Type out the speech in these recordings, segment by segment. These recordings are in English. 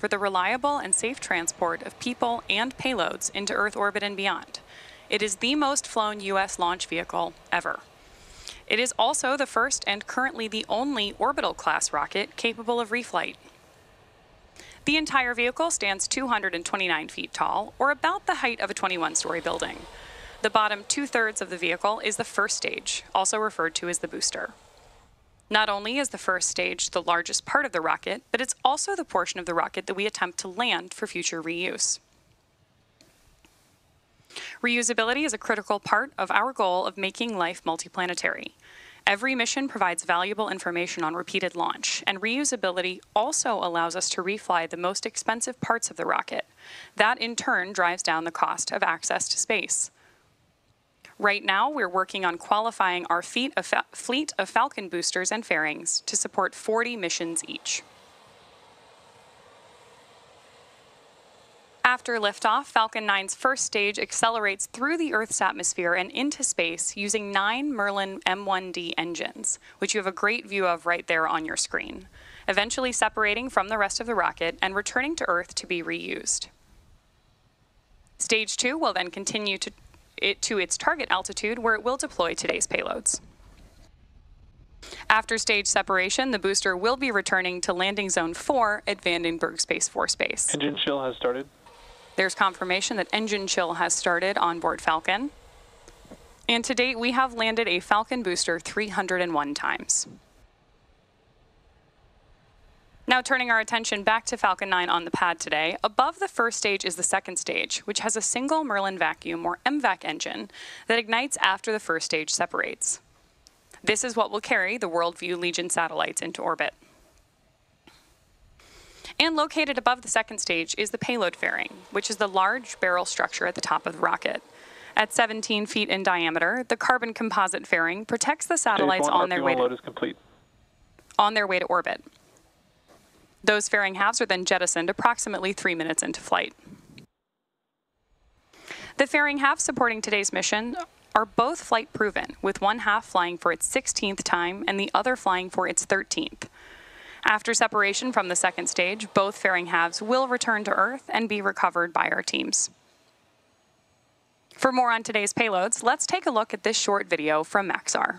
for the reliable and safe transport of people and payloads into Earth orbit and beyond. It is the most flown U.S. launch vehicle ever. It is also the first and currently the only orbital-class rocket capable of reflight. The entire vehicle stands 229 feet tall, or about the height of a 21-story building. The bottom two-thirds of the vehicle is the first stage, also referred to as the booster. Not only is the first stage the largest part of the rocket, but it's also the portion of the rocket that we attempt to land for future reuse. Reusability is a critical part of our goal of making life multiplanetary. Every mission provides valuable information on repeated launch, and reusability also allows us to refly the most expensive parts of the rocket. That, in turn, drives down the cost of access to space. Right now, we're working on qualifying our fleet of Falcon boosters and fairings to support 40 missions each. After liftoff, Falcon 9's first stage accelerates through the Earth's atmosphere and into space using 9 Merlin M1D engines, which you have a great view of right there on your screen, eventually separating from the rest of the rocket and returning to Earth to be reused. Stage 2 will then continue to its target altitude, where it will deploy today's payloads. After stage separation, the booster will be returning to landing zone 4 at Vandenberg Space Force Base. Engine chill has started. There's confirmation that engine chill has started on board Falcon. And to date, we have landed a Falcon booster 301 times. Now turning our attention back to Falcon 9 on the pad today, above the first stage is the second stage, which has a single Merlin vacuum or MVAC engine that ignites after the first stage separates. This is what will carry the WorldView Legion satellites into orbit. And located above the second stage is the payload fairing, which is the large barrel structure at the top of the rocket. At 17 feet in diameter, the carbon composite fairing protects the satellites on their way to orbit. Those fairing halves are then jettisoned approximately 3 minutes into flight. The fairing halves supporting today's mission are both flight proven, with one half flying for its 16th time and the other flying for its 13th. After separation from the second stage, both fairing halves will return to Earth and be recovered by our teams. For more on today's payloads, let's take a look at this short video from Maxar.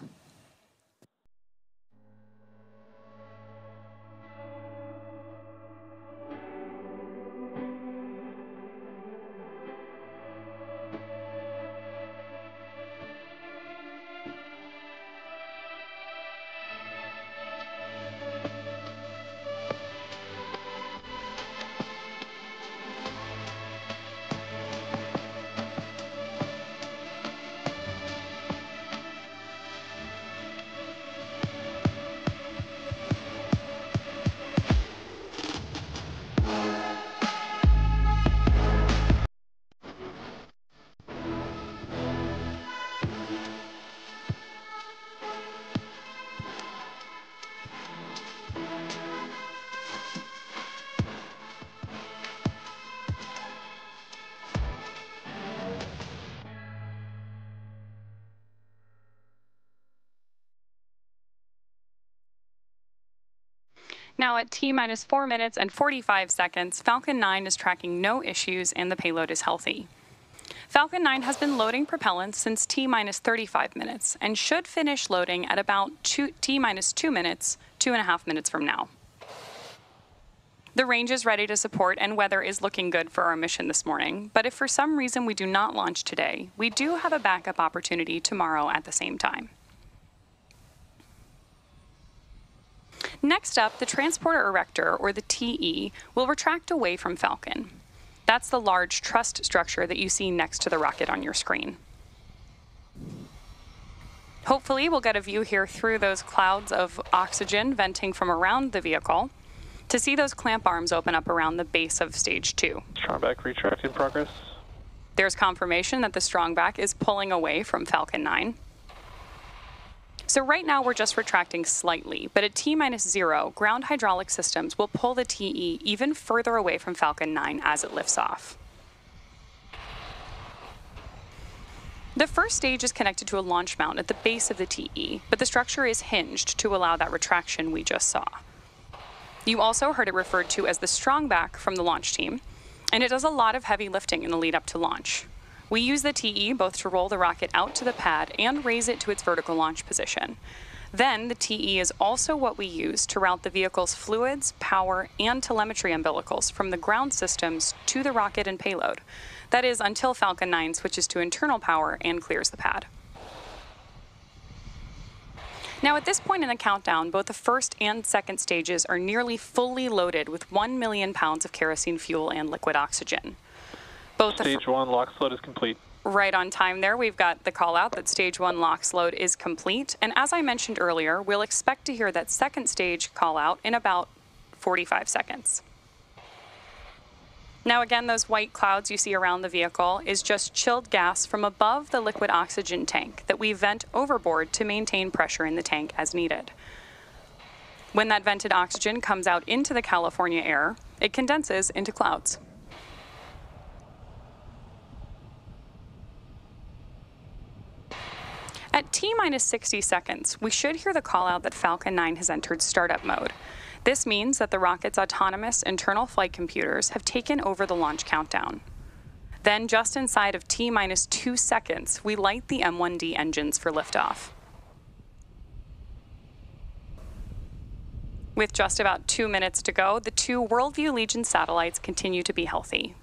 Now at T-minus 4 minutes and 45 seconds, Falcon 9 is tracking no issues and the payload is healthy. Falcon 9 has been loading propellant since T-minus 35 minutes and should finish loading at about T-minus 2 minutes, 2.5 minutes from now. The range is ready to support and weather is looking good for our mission this morning, but if for some reason we do not launch today, we do have a backup opportunity tomorrow at the same time. Next up, the Transporter Erector, or the TE, will retract away from Falcon. That's the large truss structure that you see next to the rocket on your screen. Hopefully, we'll get a view here through those clouds of oxygen venting from around the vehicle to see those clamp arms open up around the base of Stage 2. Strongback retract in progress. There's confirmation that the strongback is pulling away from Falcon 9. So right now we're just retracting slightly, but at T-minus 0, ground hydraulic systems will pull the TE even further away from Falcon 9 as it lifts off. The first stage is connected to a launch mount at the base of the TE, but the structure is hinged to allow that retraction we just saw. You also heard it referred to as the strongback from the launch team, and it does a lot of heavy lifting in the lead up to launch. We use the TE both to roll the rocket out to the pad and raise it to its vertical launch position. Then, the TE is also what we use to route the vehicle's fluids, power, and telemetry umbilicals from the ground systems to the rocket and payload. That is, until Falcon 9 switches to internal power and clears the pad. Now, at this point in the countdown, both the first and second stages are nearly fully loaded with 1 million pounds of kerosene fuel and liquid oxygen. Stage 1 LOX load is complete. Right on time there. We've got the call out that stage 1 LOX load is complete. And as I mentioned earlier, we'll expect to hear that second stage call out in about 45 seconds. Now again, those white clouds you see around the vehicle is just chilled gas from above the liquid oxygen tank that we vent overboard to maintain pressure in the tank as needed. When that vented oxygen comes out into the California air, it condenses into clouds. At T-minus 60 seconds, we should hear the call out that Falcon 9 has entered startup mode. This means that the rocket's autonomous internal flight computers have taken over the launch countdown. Then, just inside of T-minus 2 seconds, we light the M1D engines for liftoff. With just about 2 minutes to go, the two WorldView Legion satellites continue to be healthy.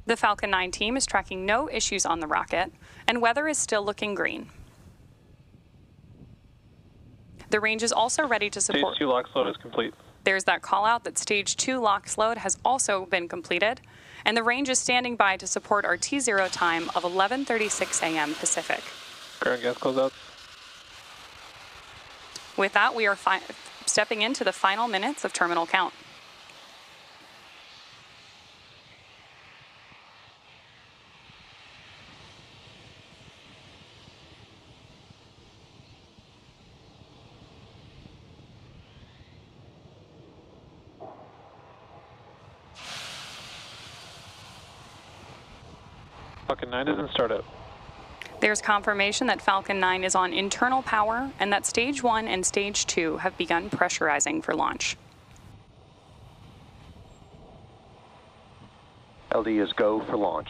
The Falcon 9 team is tracking no issues on the rocket, and weather is still looking green. The range is also ready to support. Stage 2 LOX load is complete. There's that call out that stage 2 LOX load has also been completed, and the range is standing by to support our T0 time of 11:36 a.m. Pacific. Current gas closeouts. With that, we are stepping into the final minutes of terminal count. Falcon 9 is in startup. There's confirmation that Falcon 9 is on internal power and that stage 1 and stage 2 have begun pressurizing for launch. LD is go for launch.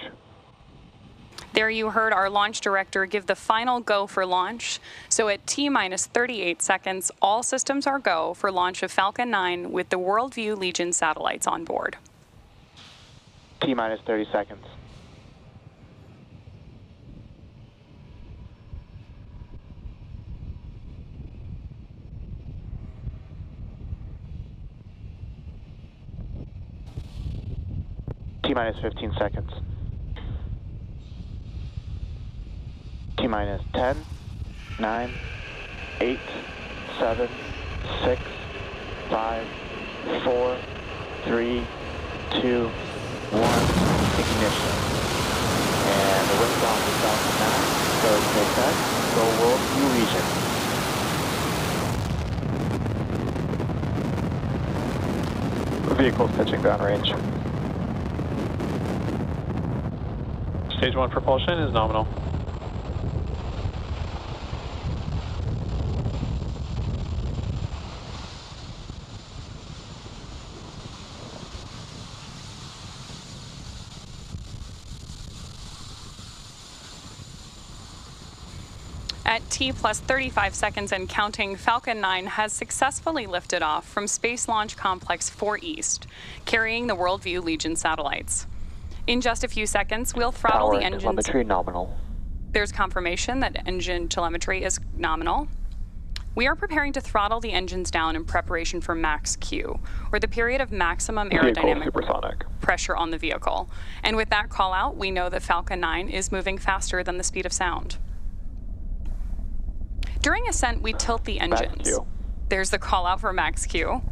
There you heard our launch director give the final go for launch. So at T-minus 38 seconds, all systems are go for launch of Falcon 9 with the WorldView Legion satellites on board. T-minus 30 seconds. T-minus 15 seconds. T-minus 10, 9, 8, 7, 6, 5, 4, 3, 2, 1, ignition. And the liftoff is Falcon 9. Go SpaceX, go WorldView Legion. Vehicle's touching ground range. Stage 1 propulsion is nominal. At T plus 35 seconds and counting, Falcon 9 has successfully lifted off from Space Launch Complex 4 East, carrying the WorldView Legion satellites. In just a few seconds, we'll throttle the engines. Telemetry nominal. There's confirmation that engine telemetry is nominal. We are preparing to throttle the engines down in preparation for max Q, or the period of maximum aerodynamic supersonic pressure on the vehicle. And with that call out, we know that Falcon 9 is moving faster than the speed of sound. During ascent, we tilt the engines. Max Q. There's the call out for max Q.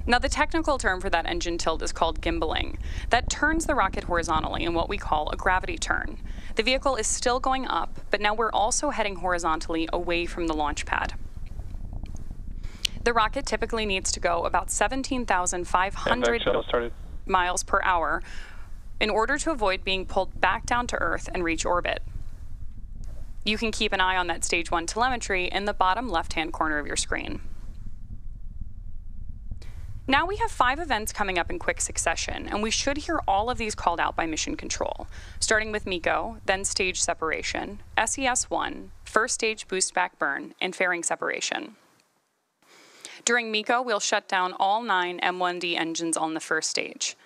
Now, the technical term for that engine tilt is called gimbaling. That turns the rocket horizontally in what we call a gravity turn. The vehicle is still going up, but now we're also heading horizontally away from the launch pad. The rocket typically needs to go about 17,500 miles per hour in order to avoid being pulled back down to Earth and reach orbit. You can keep an eye on that Stage 1 telemetry in the bottom left-hand corner of your screen. Now we have 5 events coming up in quick succession, and we should hear all of these called out by Mission Control, starting with MECO, then stage separation, SES-1, first stage boost back burn, and fairing separation. During MECO, we'll shut down all 9 M1D engines on the first stage.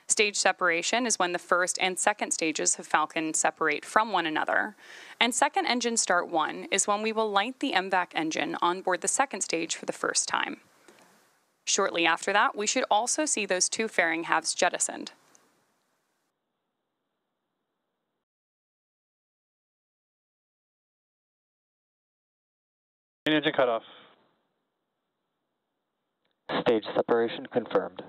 Stage separation is when the first and second stages of Falcon separate from one another, and second engine start 1 is when we will light the MVAC engine on board the second stage for the first time. Shortly after that, we should also see those 2 fairing halves jettisoned. Engine cutoff. Stage separation confirmed.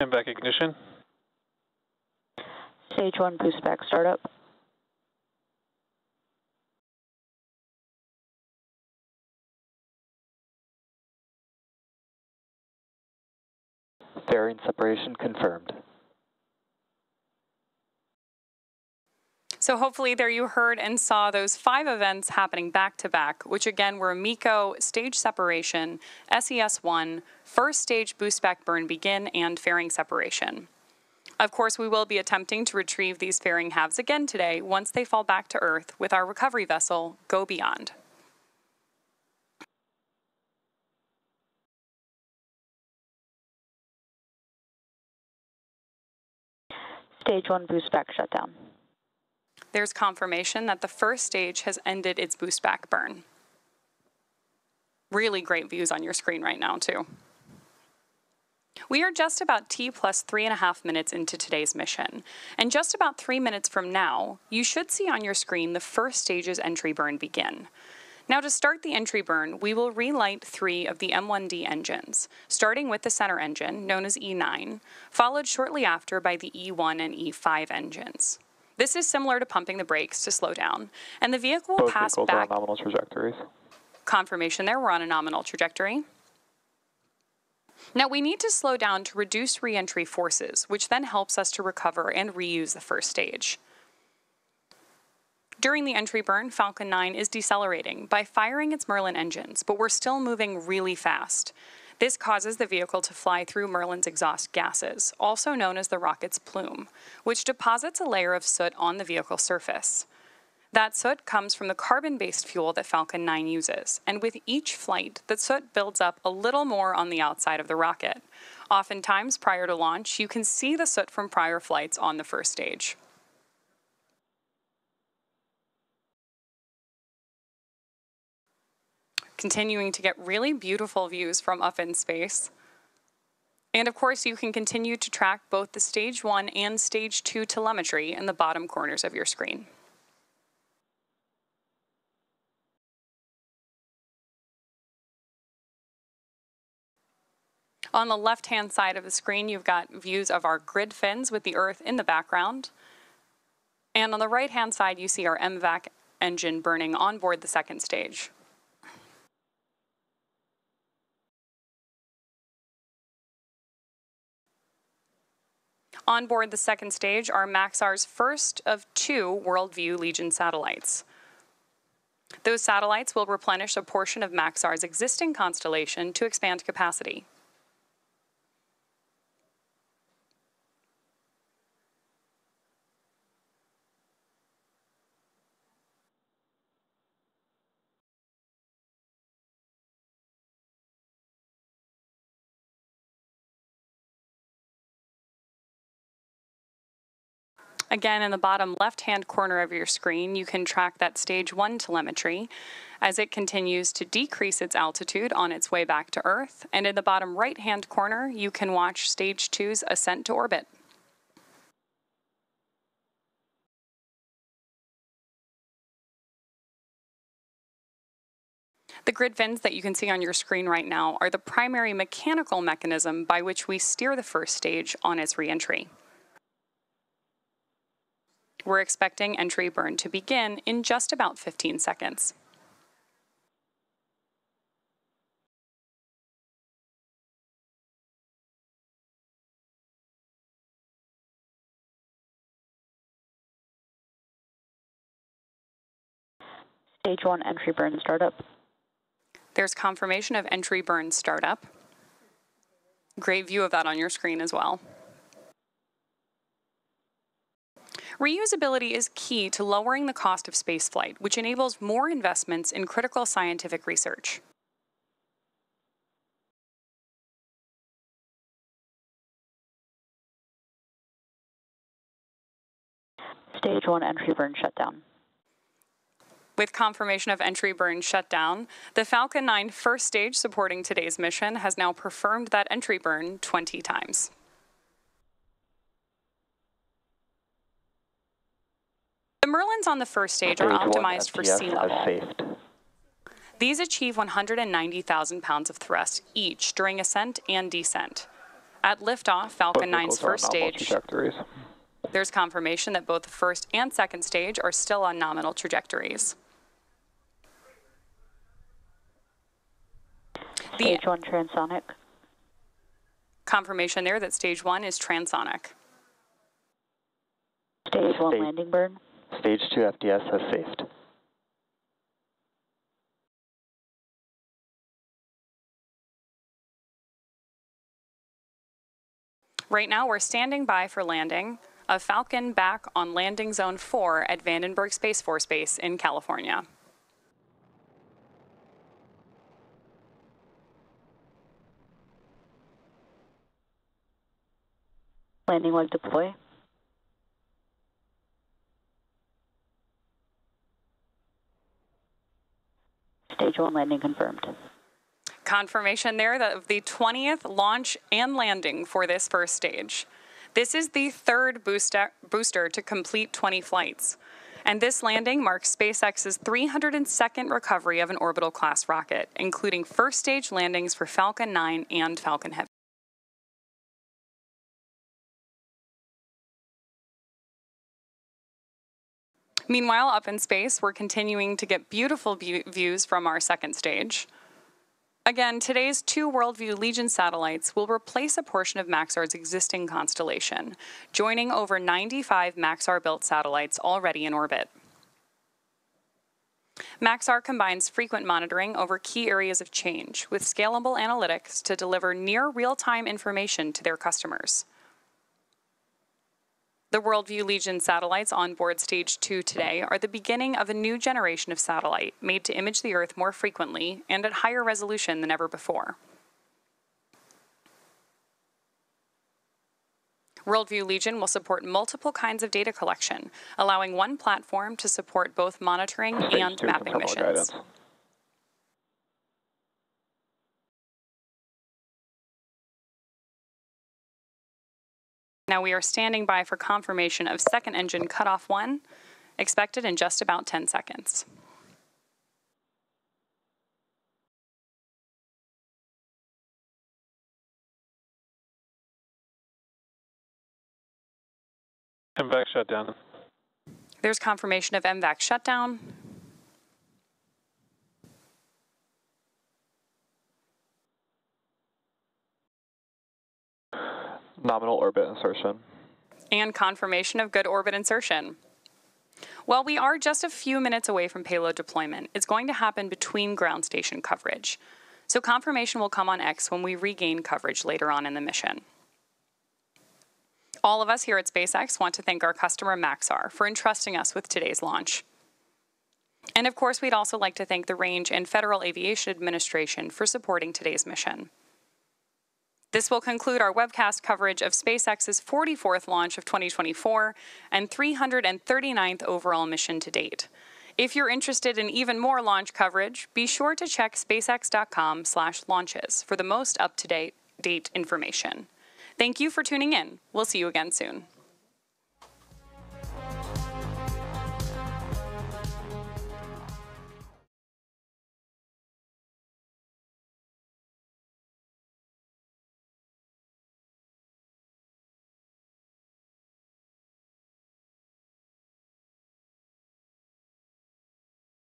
MVAC ignition. Stage 1 boost back startup. Fairing separation confirmed. So hopefully there you heard and saw those 5 events happening back to back, which again were MECO, stage separation, SES-1, first stage boost back burn begin, and fairing separation. Of course, we will be attempting to retrieve these fairing halves again today once they fall back to Earth with our recovery vessel, Go Beyond. Stage 1 boost back shutdown. There's confirmation that the first stage has ended its boost back burn. Really great views on your screen right now, too. We are just about T plus 3.5 minutes into today's mission, and just about 3 minutes from now, you should see on your screen the first stage's entry burn begin. Now to start the entry burn, we will relight 3 of the M1D engines, starting with the center engine, known as E9, followed shortly after by the E1 and E5 engines. This is similar to pumping the brakes to slow down, and the vehicle will pass back. Both vehicles are on nominal trajectories. Confirmation there, we're on a nominal trajectory. Now we need to slow down to reduce re-entry forces, which then helps us to recover and reuse the first stage. During the entry burn, Falcon 9 is decelerating by firing its Merlin engines, but we're still moving really fast. This causes the vehicle to fly through Merlin's exhaust gases, also known as the rocket's plume, which deposits a layer of soot on the vehicle surface. That soot comes from the carbon-based fuel that Falcon 9 uses, and with each flight, the soot builds up a little more on the outside of the rocket. Oftentimes, prior to launch, you can see the soot from prior flights on the first stage. Continuing to get really beautiful views from up in space. And of course, you can continue to track both the Stage 1 and Stage 2 telemetry in the bottom corners of your screen. On the left-hand side of the screen, you've got views of our grid fins with the Earth in the background. And on the right-hand side, you see our MVAC engine burning on board the second stage. On board the second stage are Maxar's first of 2 WorldView Legion satellites. Those satellites will replenish a portion of Maxar's existing constellation to expand capacity. Again, in the bottom left-hand corner of your screen, you can track that Stage 1 telemetry as it continues to decrease its altitude on its way back to Earth. And in the bottom right-hand corner, you can watch Stage 2's ascent to orbit. The grid fins that you can see on your screen right now are the primary mechanical mechanism by which we steer the first stage on its re-entry. We're expecting entry burn to begin in just about 15 seconds. Stage 1 entry burn startup. There's confirmation of entry burn startup. Great view of that on your screen as well. Reusability is key to lowering the cost of spaceflight, which enables more investments in critical scientific research. Stage 1 entry burn shutdown. With confirmation of entry burn shutdown, the Falcon 9 first stage supporting today's mission has now performed that entry burn 20 times. The Merlins on the first stage are optimized for sea level. These achieve 190,000 pounds of thrust each during ascent and descent. At liftoff, Falcon 9's first stage, there's confirmation that both the first and second stage are still on nominal trajectories. Stage 1 transonic. Confirmation there that stage 1 is transonic. Stage 1 landing burn. Stage 2 FDS has safed. Right now, we're standing by for landing of Falcon back on landing zone 4 at Vandenberg Space Force Base in California. Landing leg deploy. Stage 1 landing confirmed. Confirmation there that of the 20th launch and landing for this first stage. This is the third booster to complete 20 flights. And this landing marks SpaceX's 302nd recovery of an orbital class rocket, including first stage landings for Falcon 9 and Falcon Heavy. Meanwhile, up in space, we're continuing to get beautiful views from our second stage. Again, today's 2 WorldView Legion satellites will replace a portion of Maxar's existing constellation, joining over 95 Maxar-built satellites already in orbit. Maxar combines frequent monitoring over key areas of change with scalable analytics to deliver near real-time information to their customers. The WorldView Legion satellites on board Stage 2 today are the beginning of a new generation of satellite made to image the Earth more frequently and at higher resolution than ever before. WorldView Legion will support multiple kinds of data collection, allowing one platform to support both monitoring and mapping missions. Now we are standing by for confirmation of second engine cutoff 1, expected in just about 10 seconds. MVAC shutdown. There's confirmation of MVAC shutdown. Nominal orbit insertion. And confirmation of good orbit insertion. While we are just a few minutes away from payload deployment, it's going to happen between ground station coverage. So confirmation will come on X when we regain coverage later on in the mission. All of us here at SpaceX want to thank our customer Maxar for entrusting us with today's launch. And of course, we'd also like to thank the Range and Federal Aviation Administration for supporting today's mission. This will conclude our webcast coverage of SpaceX's 44th launch of 2024 and 339th overall mission to date. If you're interested in even more launch coverage, be sure to check spacex.com/launches for the most up-to-date information. Thank you for tuning in. We'll see you again soon.